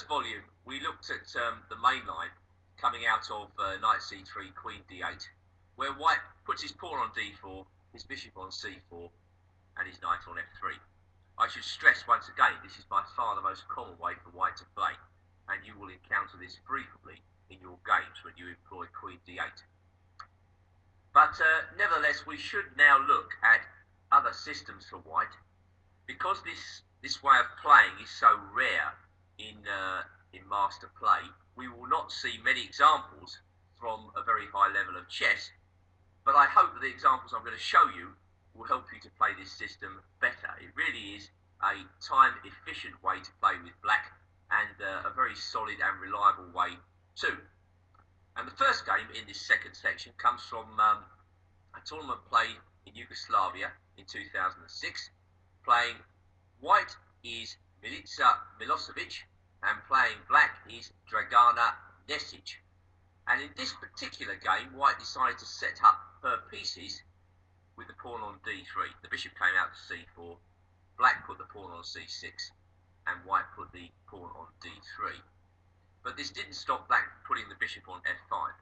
first volume, we looked at the main line coming out of knight c3, queen d8, where white puts his pawn on d4, his bishop on c4, and his knight on f3. I should stress once again, this is by far the most common way for white to play, and you will encounter this frequently in your games when you employ queen d8. But nevertheless, we should now look at other systems for white, because this way of playing is so rare in master play. We will not see many examples from a very high level of chess, but I hope that the examples I'm going to show you will help you to play this system better. It really is a time-efficient way to play with black, and a very solid and reliable way too. And the first game in this second section comes from a tournament played in Yugoslavia in 2006. Playing white is Milica Milosevic, and playing black is Dragana Nesic. And in this particular game, white decided to set up her pieces with the pawn on d3. The bishop came out to c4, black put the pawn on c6, and white put the pawn on d3. But this didn't stop black from putting the bishop on f5.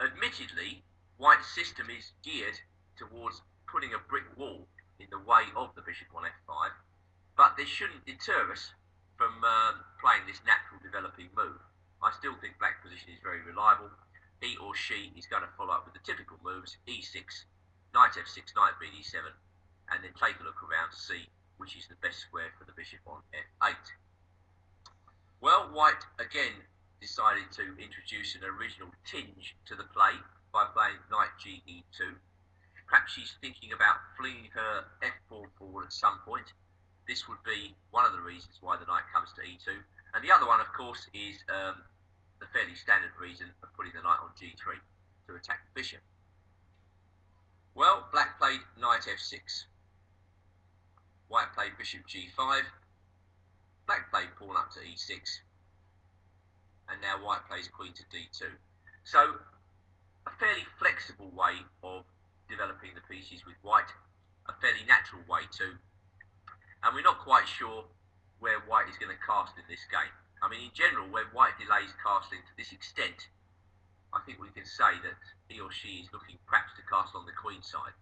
Admittedly, white's system is geared towards putting a brick wall in the way of the bishop on f5, but this shouldn't deter us from playing this natural developing move. I still think black's position is very reliable. He or she is going to follow up with the typical moves, e6, knight f6, knight bd7, and then take a look around to see which is the best square for the bishop on f8. Well, white again decided to introduce an original tinge to the play by playing knight Qd8. Perhaps she's thinking about flinging her f-pawn forward at some point. This would be one of the reasons why the knight comes to e2. And the other one, of course, is the fairly standard reason of putting the knight on g3 to attack the bishop. Well, black played knight f6. White played bishop g5. Black played pawn up to e6. And now white plays queen to d2. So, a fairly flexible way of developing the pieces with white. A fairly natural way too. And we're not quite sure where white is going to cast in this game. I mean, in general, when white delays casting to this extent, I think we can say that he or she is looking perhaps to cast on the queen side.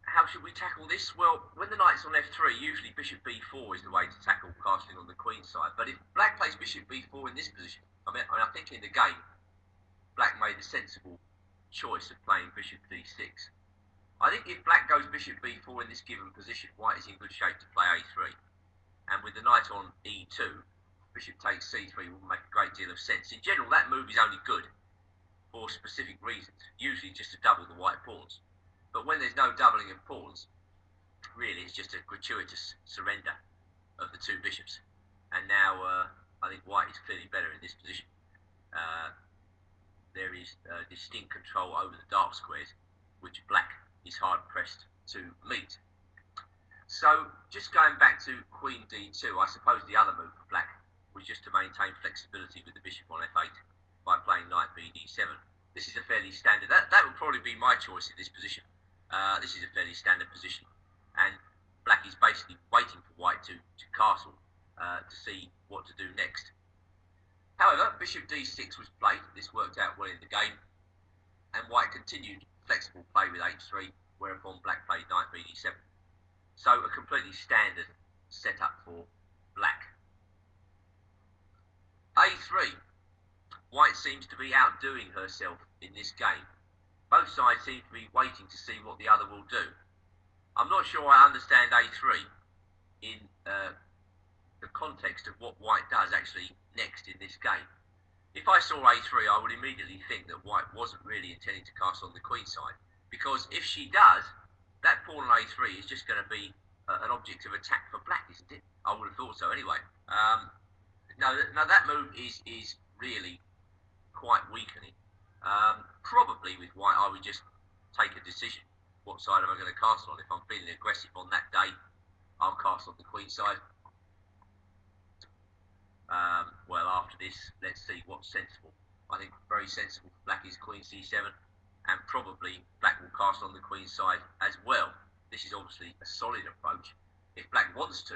How should we tackle this? Well, when the knight's on f3, usually bishop b4 is the way to tackle casting on the queen side. But if black plays bishop b4 in this position, I think in the game, black made the sensible choice of playing bishop d6. I think if black goes bishop b4 in this given position, white is in good shape to play a3. And with the knight on e2, bishop takes c3 will make a great deal of sense. In general, that move is only good for specific reasons, usually just to double the white pawns. But when there's no doubling of pawns, really it's just a gratuitous surrender of the two bishops. And now I think white is clearly better in this position. There is distinct control over the dark squares, which black is hard pressed to meet. So just going back to queen d2, I suppose the other move for black was just to maintain flexibility with the bishop on f8 by playing knight bd7. This is a fairly standard, that would probably be my choice in this position. This is a fairly standard position, and black is basically waiting for white to castle to see what to do next. However, bishop d6 was played. This worked out well in the game, and white continued flexible play with h3, whereupon black played knight bd7. So a completely standard setup for black. a3. White seems to be outdoing herself in this game. Both sides seem to be waiting to see what the other will do. I'm not sure I understand a3 in the context of what white does actually next in this game. If I saw a3, I would immediately think that white wasn't really intending to cast on the queen side, because if she does, that pawn on a3 is just going to be an object of attack for black, isn't it? I would have thought so anyway. No, that move is really quite weakening. Probably with white, I would just take a decision. What side am I going to cast on? If I'm feeling aggressive on that day, I'll cast on the queen side. Well, after this, let's see what's sensible. I think very sensible for black is queen c7, and probably black will cast on the queen side as well. This is obviously a solid approach. If black wants to,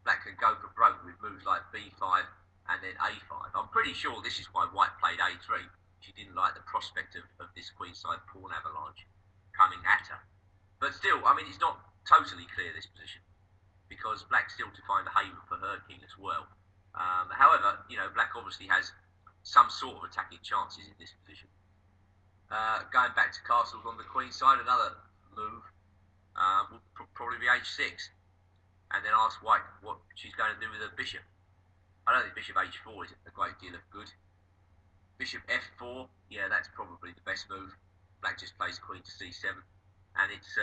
black can go for broke with moves like b5 and then a5. I'm pretty sure this is why white played a3. She didn't like the prospect of this queenside pawn avalanche coming at her. But still, I mean, it's not totally clear, this position, because black's still to find a haven for her king as well. However, you know, black obviously has some sort of attacking chances in this position. Going back to castles on the queen side, another move will probably be h6, and then ask white what she's going to do with her bishop. I don't think bishop h4 is a great deal of good. Bishop f4, yeah, that's probably the best move. Black just plays queen to c7, and it's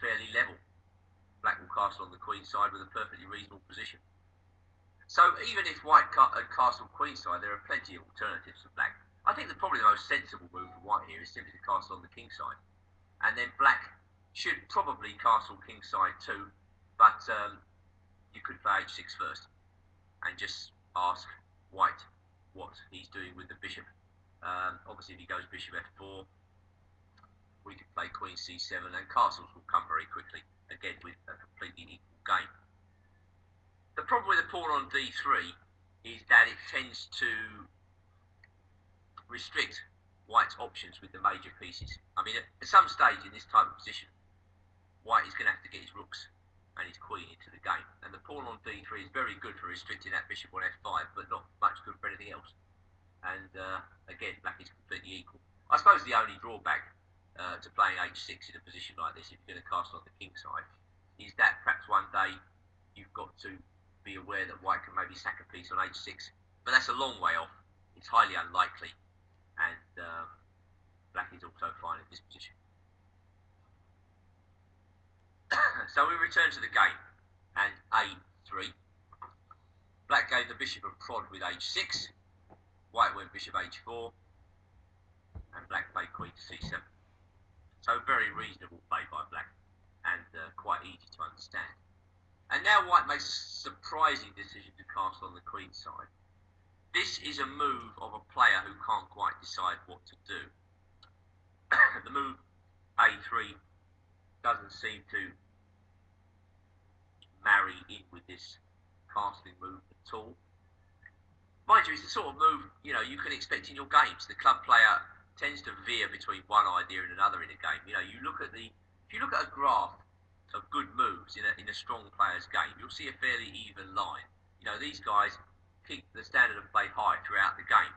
fairly level. Black will castle on the queen side with a perfectly reasonable position. So even if white castle queen side, there are plenty of alternatives for black. I think probably the most sensible move for white here is simply to castle on the king side, and then black should probably castle king side too, but you could play h6 first and just ask white what he's doing with the bishop. Obviously, if he goes bishop f4, we could play queen c7, and castles will come very quickly, again with a completely equal game. The problem with the pawn on d3 is that it tends to restrict white's options with the major pieces. I mean, at some stage in this type of position, white is going to have to get his rooks and his queen into the game. And the pawn on d3 is very good for restricting that bishop on f5, but not much good for anything else. And again, black is completely equal. I suppose the only drawback to playing h6 in a position like this, if you're going to castle on the king side, is that perhaps one day you've got to be aware that white can maybe sack a piece on h6. But that's a long way off. It's highly unlikely. And black is also fine in this position. So we return to the game, and a3. Black gave the bishop a prod with h6. White went bishop h4, and black played queen to c7. So very reasonable play by black, and quite easy to understand. And now white makes a surprising decision to castle on the queen side. This is a move of a player who can't quite decide what to do. The move a3 doesn't seem to marry in with this castling move at all. Mind you, it's the sort of move, you know, you can expect in your games. The club player tends to veer between one idea and another in a game. You know, if you look at a graph of good moves in a strong player's game, you'll see a fairly even line. You know, these guys keep the standard of play high throughout the game.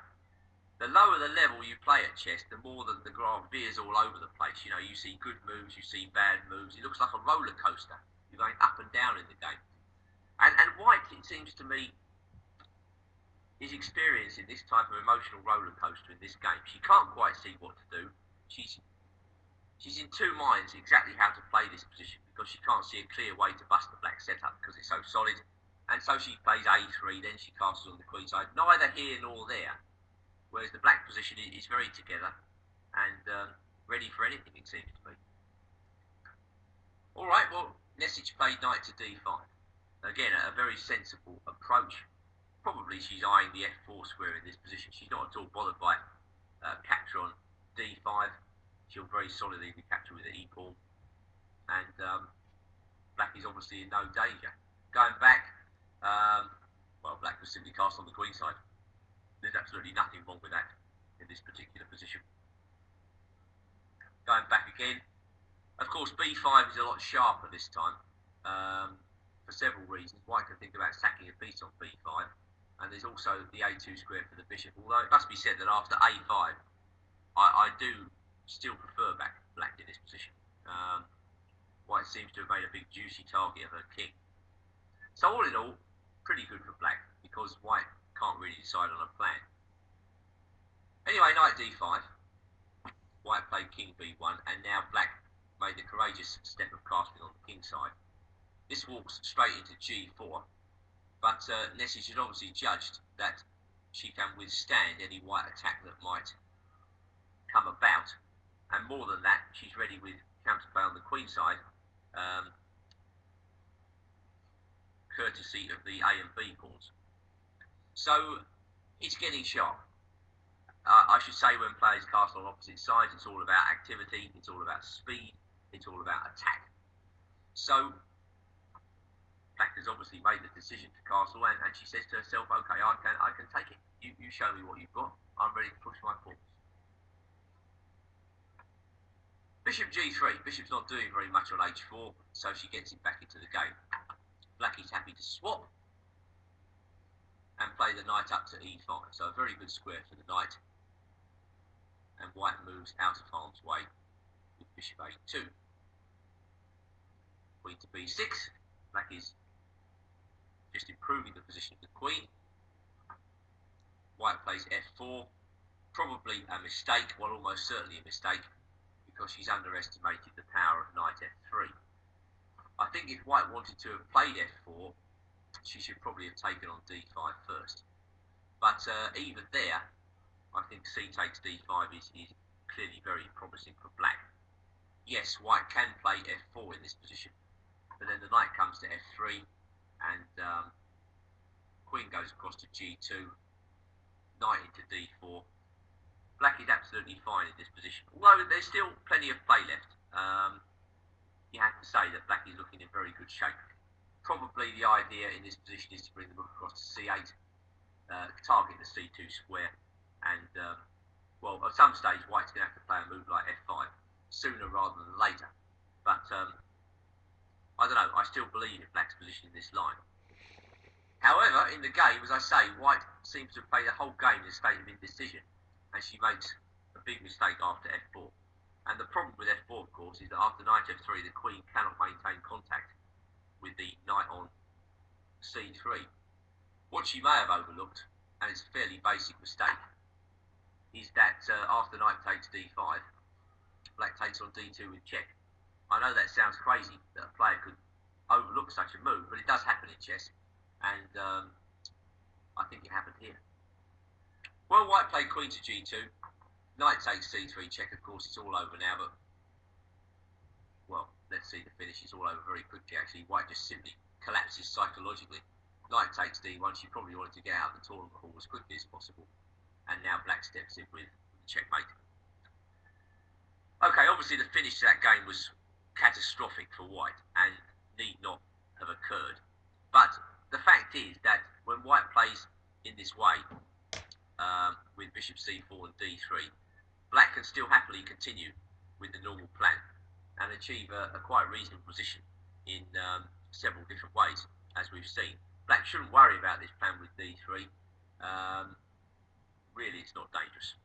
The lower the level you play at chess, the more that the graph veers all over the place. You know, you see good moves, you see bad moves. It looks like a roller coaster. You're going up and down in the game. And white, it seems to me, is experiencing this type of emotional roller coaster in this game. She can't quite see what to do. She's in two minds exactly how to play this position, because she can't see a clear way to bust the black setup because it's so solid. And so she plays a3, then she castles on the queen side, neither here nor there. Whereas the black position is very together and ready for anything, it seems to me. All right, well, Nesic played knight to d5. Again, a very sensible approach. Probably she's eyeing the f4 square in this position. She's not at all bothered by capture on d5. She'll very solidly be captured with the e-pawn. And black is obviously in no danger. Going back, well, black was simply cast on the queen side. There's absolutely nothing wrong with that in this particular position. Going back again, of course, b5 is a lot sharper this time for several reasons. White can think about sacking a piece on b5, and there's also the a2 square for the bishop. Although it must be said that after a5, I do still prefer black in this position. White seems to have made a big juicy target of her king. So all in all, pretty good for black, because white can't really decide on a plan. Anyway, knight d5. White played king b1, and now black made the courageous step of castling on the king side. This walks straight into g4, but Nesic had obviously judged that she can withstand any white attack that might come about, and more than that, she's ready with counterplay on the queen side, courtesy of the A and B pawns. So it's getting sharp. I should say, when players castle on opposite sides, it's all about activity, it's all about speed, it's all about attack. So Black has obviously made the decision to castle, and she says to herself, okay, I can take it. You show me what you've got. I'm ready to push my pawns. Bishop g3. Bishop's not doing very much on h4, so she gets it back into the game. Black is happy to swap and play the knight up to e5. So a very good square for the knight. And white moves out of harm's way with bishop a2. Queen to b6. Black is just improving the position of the queen. White plays f4. Probably a mistake, well, almost certainly a mistake, because she's underestimated the power of knight f3. I think if white wanted to have played f4, she should probably have taken on d5 first. But even there, I think c takes d5 is clearly very promising for black. Yes, white can play f4 in this position, but then the knight comes to f3, and queen goes across to g2, knight into d4. Black is absolutely fine in this position, although there's still plenty of play left. You have to say that black is looking in very good shape. Probably the idea in this position is to bring the rook across to c8, target the c2 square, and well, at some stage white's going to have to play a move like f5 sooner rather than later. But I don't know, I still believe in black's position in this line. However, in the game, as I say, white seems to have played the whole game in a state of indecision, and she makes a big mistake after f4. And the problem with f4, of course, is that after knight f3, the queen cannot maintain contact with the knight on c3. What she may have overlooked, and it's a fairly basic mistake, is that after knight takes d5, black takes on d2 with check. I know that sounds crazy, that a player could overlook such a move, but it does happen in chess, and I think it happened here. Well, white played queen to g2, knight takes c3 check. Of course, it's all over now, but, well, let's see the finish. It's all over very quickly, actually. White just simply collapses psychologically. Knight takes d1. She probably wanted to get out of the tournament hall as quickly as possible, and now black steps in with checkmate. Okay, obviously the finish to that game was catastrophic for white and need not have occurred. But the fact is that when white plays in this way, with bishop c4 and d3, black can still happily continue with the normal plan and achieve a quite reasonable position in several different ways, as we've seen. Black shouldn't worry about this plan with d3. Really, it's not dangerous.